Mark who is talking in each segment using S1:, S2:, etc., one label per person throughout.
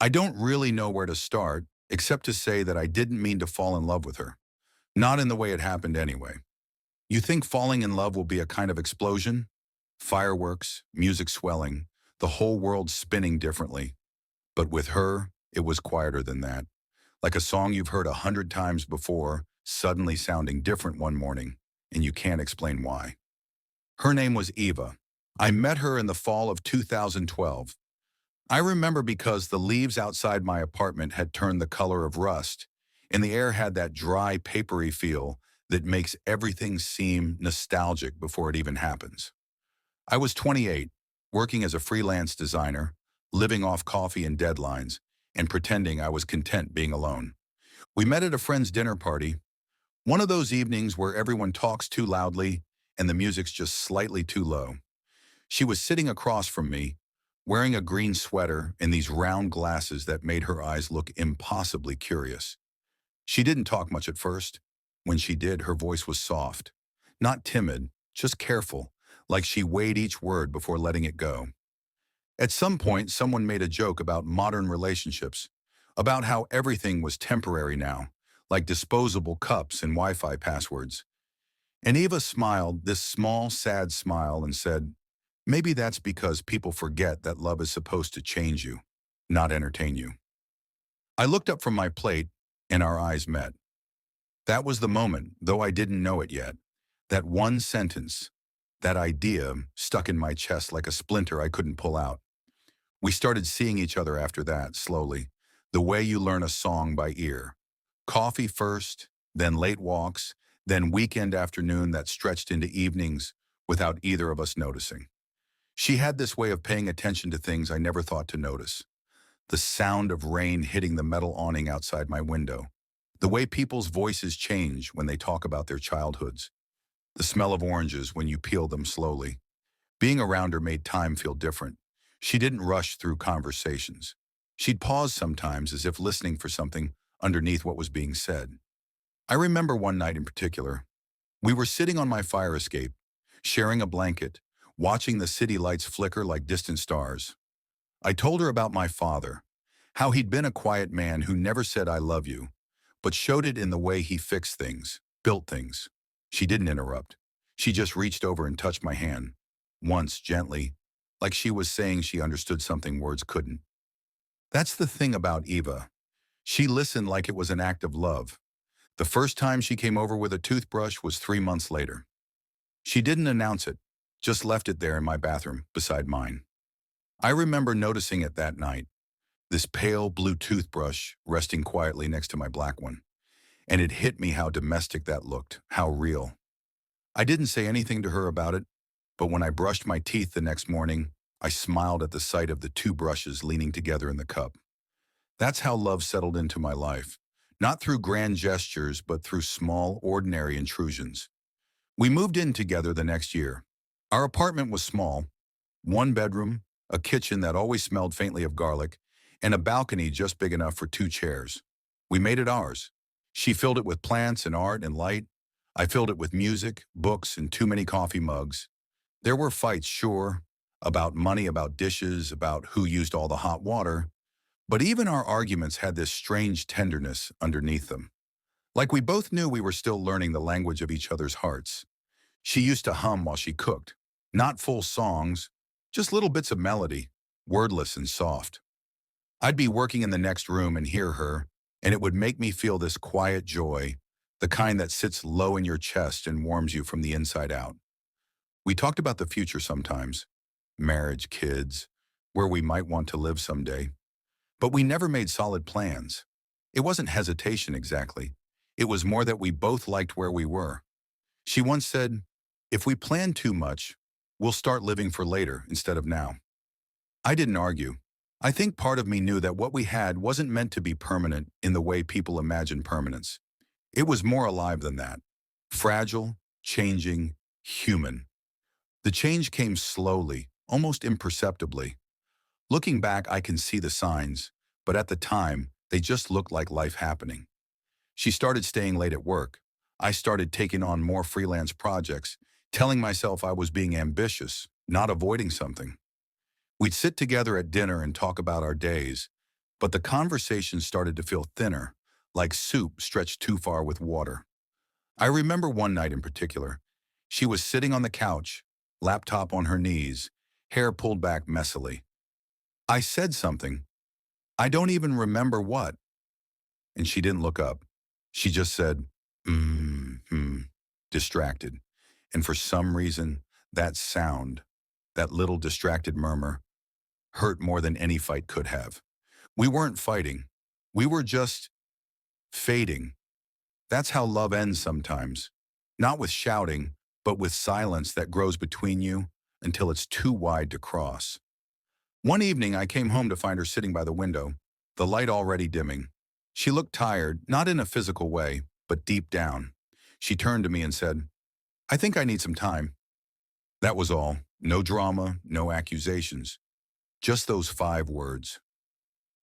S1: I don't really know where to start, except to say that I didn't mean to fall in love with her. Not in the way it happened anyway. You think falling in love will be a kind of explosion? Fireworks, music swelling, the whole world spinning differently. But with her, it was quieter than that. Like a song you've heard 100 times before, suddenly sounding different one morning, and you can't explain why. Her name was Eva. I met her in the fall of 2012. I remember because the leaves outside my apartment had turned the color of rust, and the air had that dry, papery feel that makes everything seem nostalgic before it even happens. I was 28, working as a freelance designer, living off coffee and deadlines, and pretending I was content being alone. We met at a friend's dinner party, one of those evenings where everyone talks too loudly and the music's just slightly too low. She was sitting across from me, wearing a green sweater and these round glasses that made her eyes look impossibly curious. She didn't talk much at first. When she did, her voice was soft. Not timid, just careful, like she weighed each word before letting it go. At some point, someone made a joke about modern relationships, about how everything was temporary now, like disposable cups and Wi-Fi passwords. And Eva smiled, this small, sad smile, and said, maybe that's because people forget that love is supposed to change you, not entertain you. I looked up from my plate, and our eyes met. That was the moment, though I didn't know it yet. That one sentence, that idea, stuck in my chest like a splinter I couldn't pull out. We started seeing each other after that, slowly, the way you learn a song by ear. Coffee first, then late walks, then weekend afternoon that stretched into evenings without either of us noticing. She had this way of paying attention to things I never thought to notice. The sound of rain hitting the metal awning outside my window. The way people's voices change when they talk about their childhoods. The smell of oranges when you peel them slowly. Being around her made time feel different. She didn't rush through conversations. She'd pause sometimes as if listening for something underneath what was being said. I remember one night in particular. We were sitting on my fire escape, sharing a blanket, watching the city lights flicker like distant stars. I told her about my father, how he'd been a quiet man who never said I love you, but showed it in the way he fixed things, built things. She didn't interrupt. She just reached over and touched my hand, once gently, like she was saying she understood something words couldn't. That's the thing about Eva. She listened like it was an act of love. The first time she came over with a toothbrush was 3 months later. She didn't announce it, just left it there in my bathroom, beside mine. I remember noticing it that night, this pale blue toothbrush resting quietly next to my black one. And it hit me how domestic that looked, how real. I didn't say anything to her about it, but when I brushed my teeth the next morning, I smiled at the sight of the two brushes leaning together in the cup. That's how love settled into my life, not through grand gestures, but through small, ordinary intrusions. We moved in together the next year. Our apartment was small, one bedroom, a kitchen that always smelled faintly of garlic, and a balcony just big enough for 2 chairs. We made it ours. She filled it with plants and art and light. I filled it with music, books, and too many coffee mugs. There were fights, sure, about money, about dishes, about who used all the hot water, but even our arguments had this strange tenderness underneath them. Like we both knew we were still learning the language of each other's hearts. She used to hum while she cooked, not full songs, just little bits of melody, wordless and soft. I'd be working in the next room and hear her, and it would make me feel this quiet joy, the kind that sits low in your chest and warms you from the inside out. We talked about the future sometimes, marriage, kids, where we might want to live someday. But we never made solid plans. It wasn't hesitation exactly. It was more that we both liked where we were. She once said, if we plan too much, we'll start living for later instead of now. I didn't argue. I think part of me knew that what we had wasn't meant to be permanent in the way people imagine permanence. It was more alive than that. Fragile, changing, human. The change came slowly, almost imperceptibly. Looking back, I can see the signs, but at the time, they just looked like life happening. She started staying late at work. I started taking on more freelance projects, telling myself I was being ambitious, not avoiding something. We'd sit together at dinner and talk about our days, But the conversation started to feel thinner, like soup stretched too far with water. I remember one night in particular. She was sitting on the couch, laptop on her knees, hair pulled back messily. I said something. I don't even remember what. And she didn't look up. She just said, hmm, distracted. And for some reason, that sound, that little distracted murmur, hurt more than any fight could have. We weren't fighting. We were just fading. That's how love ends sometimes. Not with shouting, but with silence that grows between you until it's too wide to cross. One evening, I came home to find her sitting by the window, the light already dimming. She looked tired, not in a physical way, but deep down. She turned to me and said, "I think I need some time." That was all. No drama, no accusations. Just those 5 words.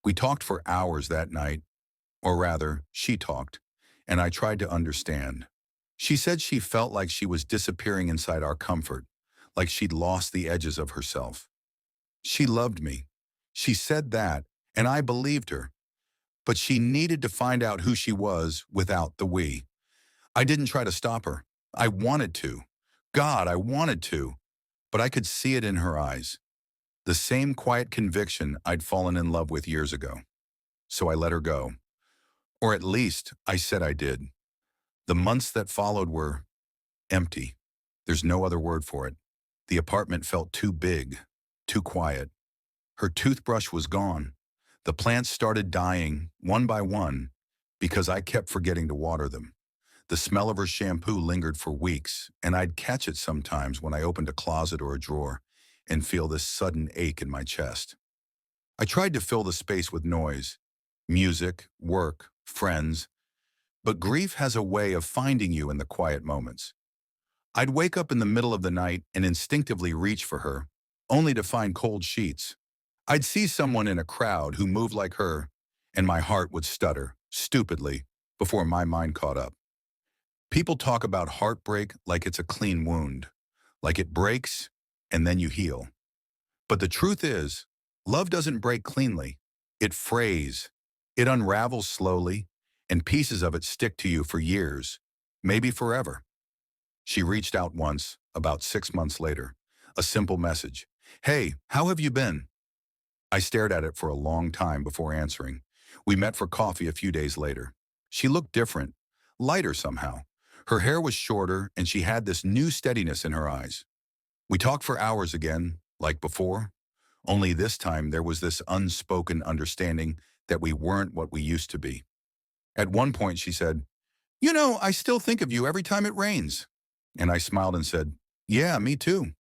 S1: We talked for hours that night, or rather, she talked, and I tried to understand. She said she felt like she was disappearing inside our comfort, like she'd lost the edges of herself. She loved me. She said that, and I believed her. But she needed to find out who she was without the we. I didn't try to stop her. I wanted to. God, I wanted to. But I could see it in her eyes. The same quiet conviction I'd fallen in love with years ago. So I let her go. Or at least I said I did. The months that followed were empty. There's no other word for it. The apartment felt too big, too quiet. Her toothbrush was gone. The plants started dying, one by one, because I kept forgetting to water them. The smell of her shampoo lingered for weeks, and I'd catch it sometimes when I opened a closet or a drawer and feel this sudden ache in my chest. I tried to fill the space with noise, music, work, friends, but grief has a way of finding you in the quiet moments. I'd wake up in the middle of the night and instinctively reach for her, only to find cold sheets. I'd see someone in a crowd who moved like her, and my heart would stutter, stupidly, before my mind caught up. People talk about heartbreak like it's a clean wound, like it breaks and then you heal. But the truth is, love doesn't break cleanly. It frays. It unravels slowly, and pieces of it stick to you for years, maybe forever. She reached out once, about 6 months later. A simple message. "Hey, how have you been?" I stared at it for a long time before answering. We met for coffee a few days later. She looked different, lighter somehow. Her hair was shorter, and she had this new steadiness in her eyes. We talked for hours again, like before, only this time there was this unspoken understanding that we weren't what we used to be. At one point she said, "You know, I still think of you every time it rains." And I smiled and said, "Yeah, me too."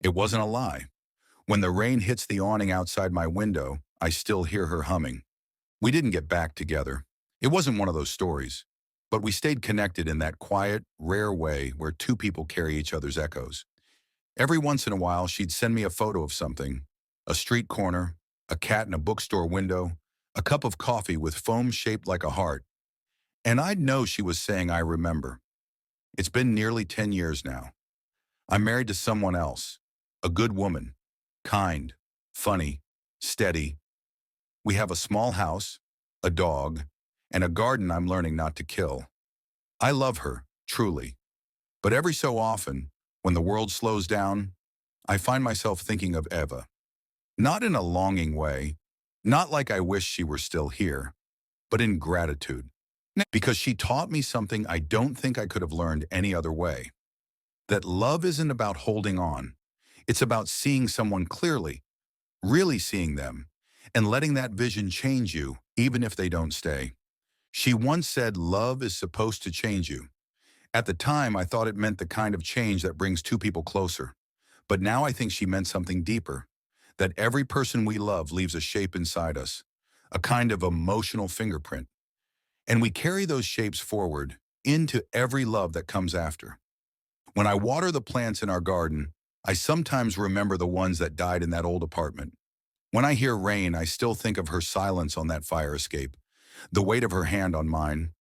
S1: It wasn't a lie. When the rain hits the awning outside my window, I still hear her humming. We didn't get back together. It wasn't one of those stories. But we stayed connected in that quiet, rare way where two people carry each other's echoes. Every once in a while, she'd send me a photo of something, a street corner, a cat in a bookstore window, a cup of coffee with foam shaped like a heart. And I'd know she was saying, "I remember." It's been nearly 10 years now. I'm married to someone else, a good woman, kind, funny, steady. We have a small house, a dog, and a garden I'm learning not to kill. I love her, truly. But every so often, when the world slows down, I find myself thinking of Eva. Not in a longing way, not like I wish she were still here, but in gratitude. Because she taught me something I don't think I could have learned any other way. That love isn't about holding on. It's about seeing someone clearly, really seeing them, and letting that vision change you, even if they don't stay. She once said love is supposed to change you. At the time, I thought it meant the kind of change that brings two people closer. But now I think she meant something deeper, that every person we love leaves a shape inside us, a kind of emotional fingerprint. And we carry those shapes forward into every love that comes after. When I water the plants in our garden, I sometimes remember the ones that died in that old apartment. When I hear rain, I still think of her silence on that fire escape, the weight of her hand on mine.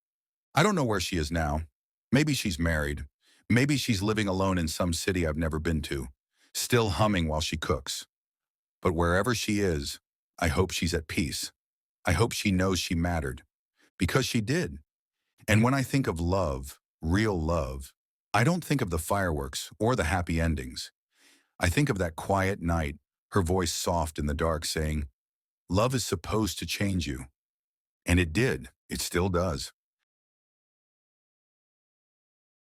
S1: I don't know where she is now. Maybe she's married. Maybe she's living alone in some city I've never been to, still humming while she cooks. But wherever she is, I hope she's at peace. I hope she knows she mattered, because she did. And when I think of love, real love, I don't think of the fireworks or the happy endings. I think of that quiet night, her voice soft in the dark saying, love is supposed to change you. And it did. It still does.